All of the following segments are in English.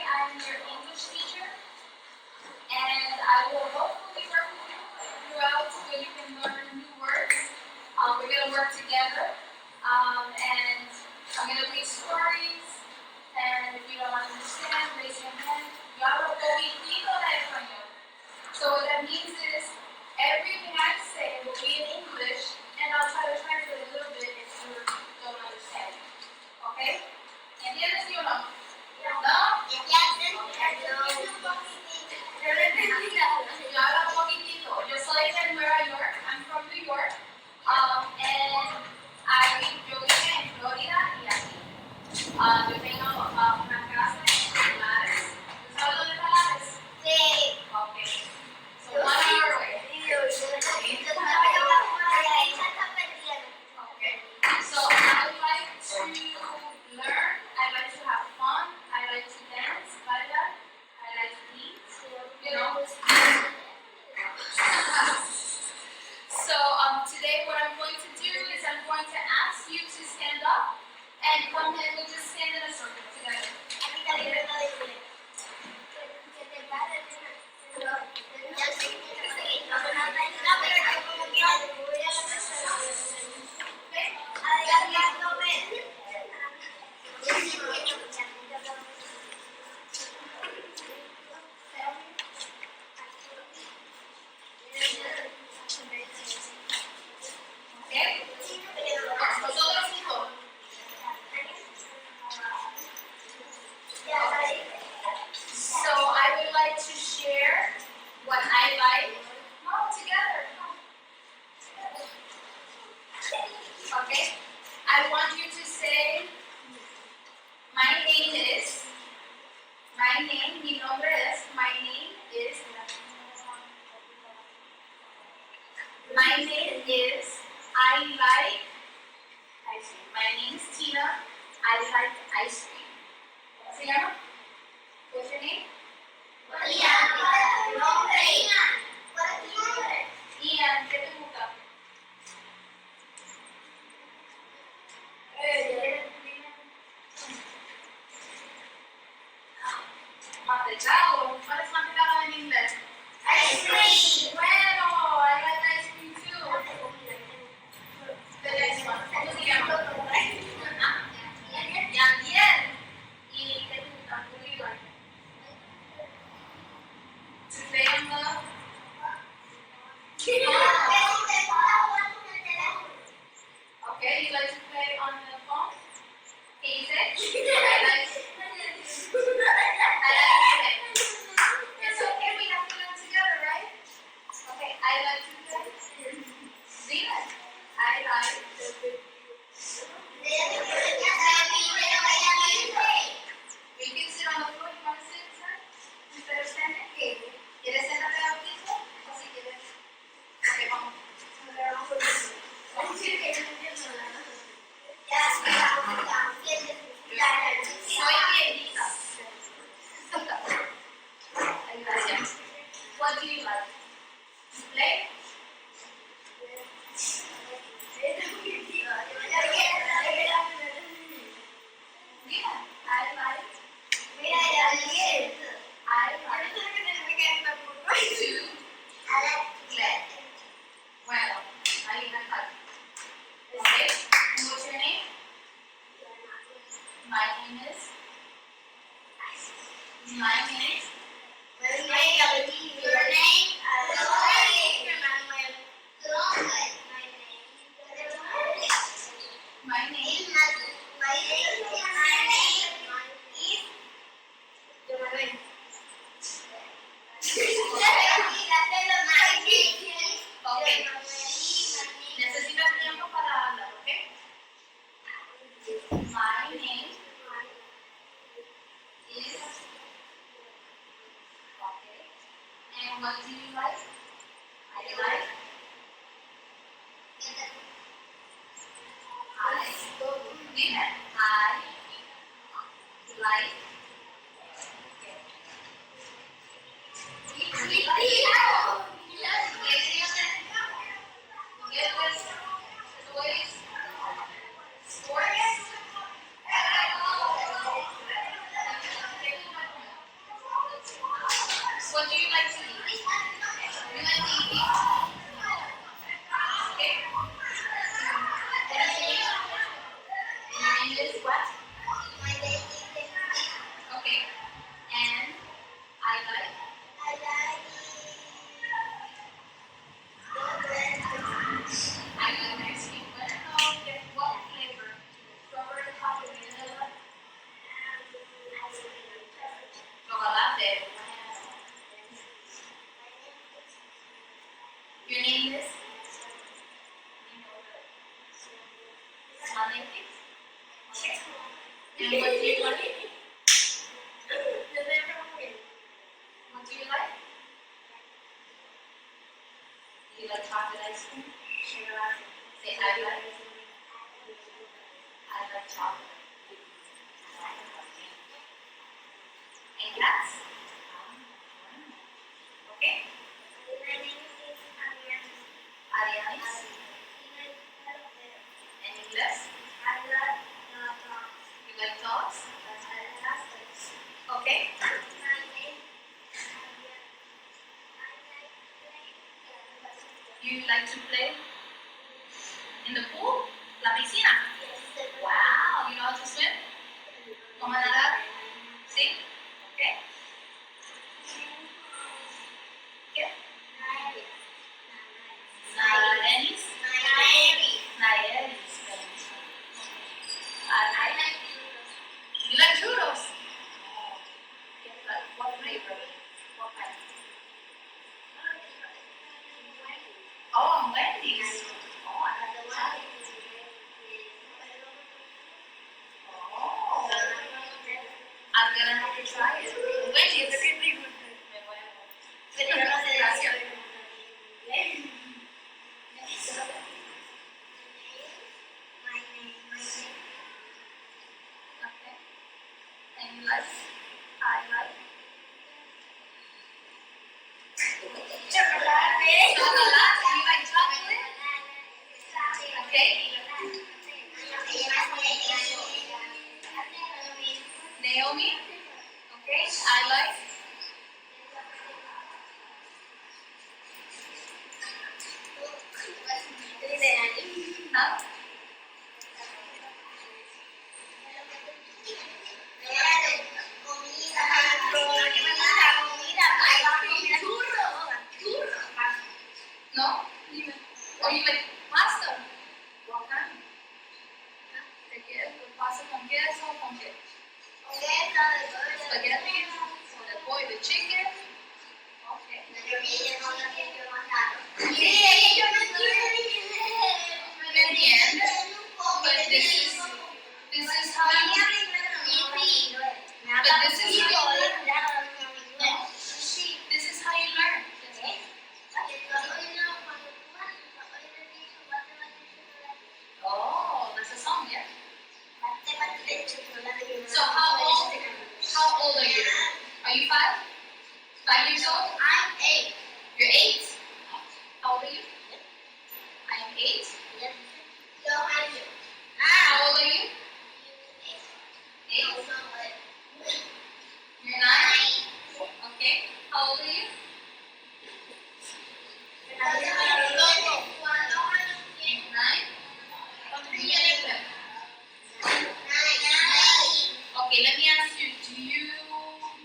I'm your English teacher, and I will hopefully work with you throughout so you can learn new words. We're going to work together, and I'm going to read stories, and if you don't understand, raise your hand. Yo hablo poquitito de español. So what that means is, everything I say will be in English, and I'll try to translate a little bit if you don't understand. Okay? ¿Entiendes sí o no? ¿No? Yo hablo poquitito. Yo soy de Nueva York. I'm from New York. And yo vivo en Florida y aquí. Yo tengo una casa en Lares. ¿Tú sabes dónde está Lares? Sí. Okay. So 1 hour away. Okay. So I would like to learn. I like to have fun. I like to dance, bailar. I like to eat. You know. So today what I'm going to do is I'm going to ask you to stand up and come in. We'll just stand in a circle together. So I would like to share what I like. All together. Okay. I want you to say, my name is, mi nombre es, my name is, I like ice cream. My name is Tina, I like ice cream. ¿Cómo se llama? What's your name? Ian, ¿qué te gusta? Mantecado. ¿Cuál es mantecado en inglés? Ice cream. Bueno, I like ice cream too. The next one. ¿Cómo se llama? Yandiel. ¿Y qué te gusta? What do you like? To play on the... Okay, you like to play on the phone? Can you say? I like to play. It's okay, we have to learn together, right? Okay, I like to play. Zena, I like to play. We can sit on the floor. You want to sit inside? Instead of standing? ¿Quieres sentarte al piso? ¿O si quieres? Okay, vamos. Soy viejita. Gracias. What do you like? To play? Yeah, I like to play. Bueno, ahí me falta. Okay, what's your name? My name is. Okay. Necesitas tiempo para hablar, ¿ok? My name is. Okay. And what do you like? I like. Dime. I like. What do you like to eat? You like to eat? Okay. What is your name? Your name is what? Okay. And I like? I like ice cream. What flavor? Strawberry, chocolate, vanilla, chocolate. Your name is? Maneti? Okay. And what do you like? What do you like? Do you like chocolate ice cream? Say I like chocolate. And cats? Okay. Arianis? And English? You like dogs? Okay. You like to play in the pool? La piscina? Wow, you know how to swim? ¿Cómo nadar? ¿Sí? Okay. ¿Qué? Nayelis? Nayelis. You like churros? What flavor? What kind? Oh, Wendy's. Oh, I like the one. Oh. I'm gonna have to try it. Wendy's. Gracias. Okay. And you like? I like. Chocolate. You like chocolate? Okay. Naomi? Okay. I like. Huh? No? Or you like pasta? What kind? ¿De qué? ¿Pasta con queso o con qué? Spaghetti? With the boy, the chicken? Okay. No entiendo. But this is how you but this is how you learn. No. This is how you learn. Oh, that's a song, yeah. So how old are you? Are you 5? 5 years old? I'm 8. You're 8? How old are you? I am 8. How old are you? 8. You're 9? Okay. How old are you? 9? Okay, let me ask you, do you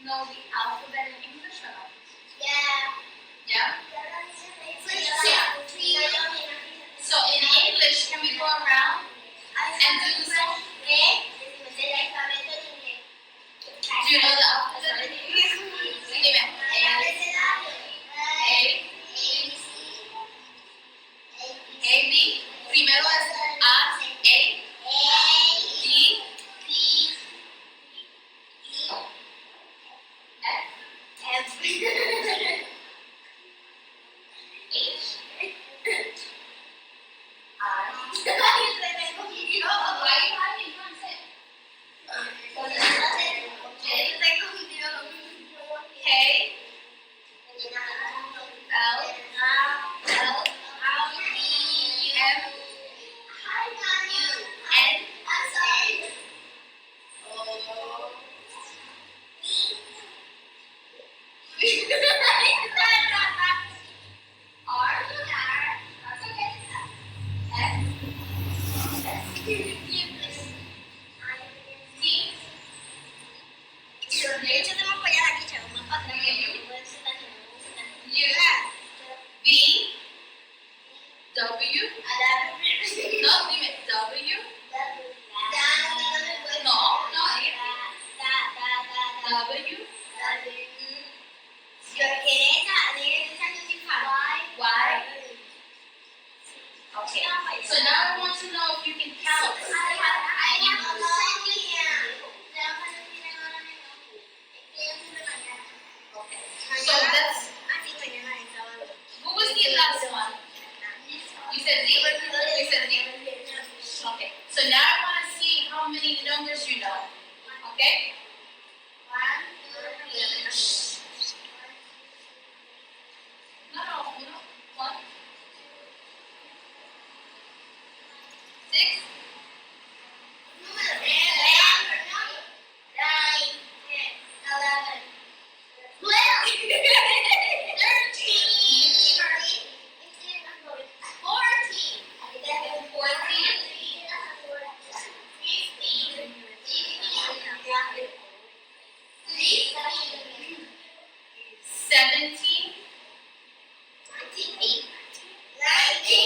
know the alphabet in English or not? Yeah? So in English, can we go around and do the song? Do you know the alphabet in English? Dime. A, B. Primero es A, D, F, H, I. Why are you hiding? Come on, sit. J, K, L, M, N, O, Y. Okay. So now I want to know if you can count. Okay. So that's. What was the last one? You said Z? You said Z? Okay. So now I want to see how many numbers you know. Okay? No. 1, 6, 17, 19,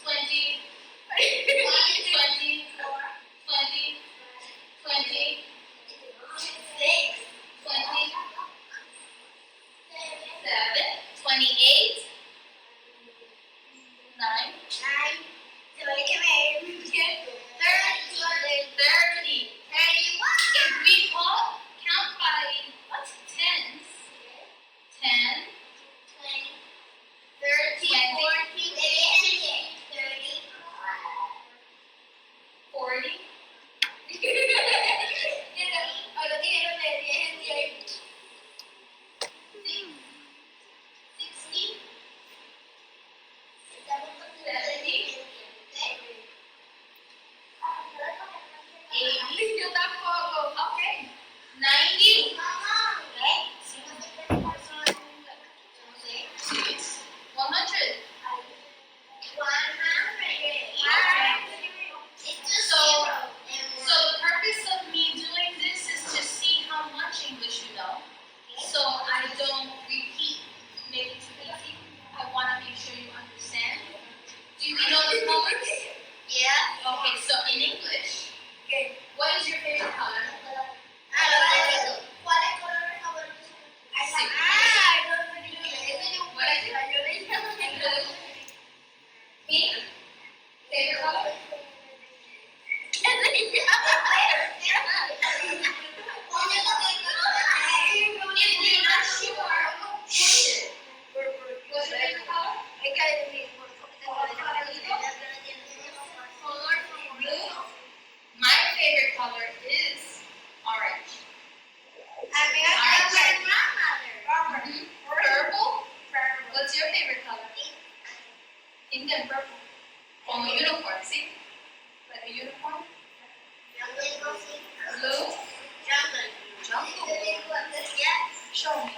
20, 20, 20, 20, 27, 28, 9, 30. If we count by tens, 10, 40, 60, 70, 80, okay, 90, 100. So the purpose of me doing this is to see how much English you know. So I don't repeat, make it too easy. I want to make sure you understand. Do you know the colors? Okay, so in English, what is your favorite color? Pink? Favorite color? If you're not sure, push it. What's your favorite color? Blue? My favorite color is orange. Purple? What's your favorite color? Pink and purple. Como uniform, see? Like a uniform? Blue? Jungle blue. Show me.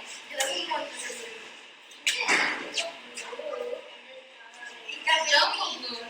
Jungle blue,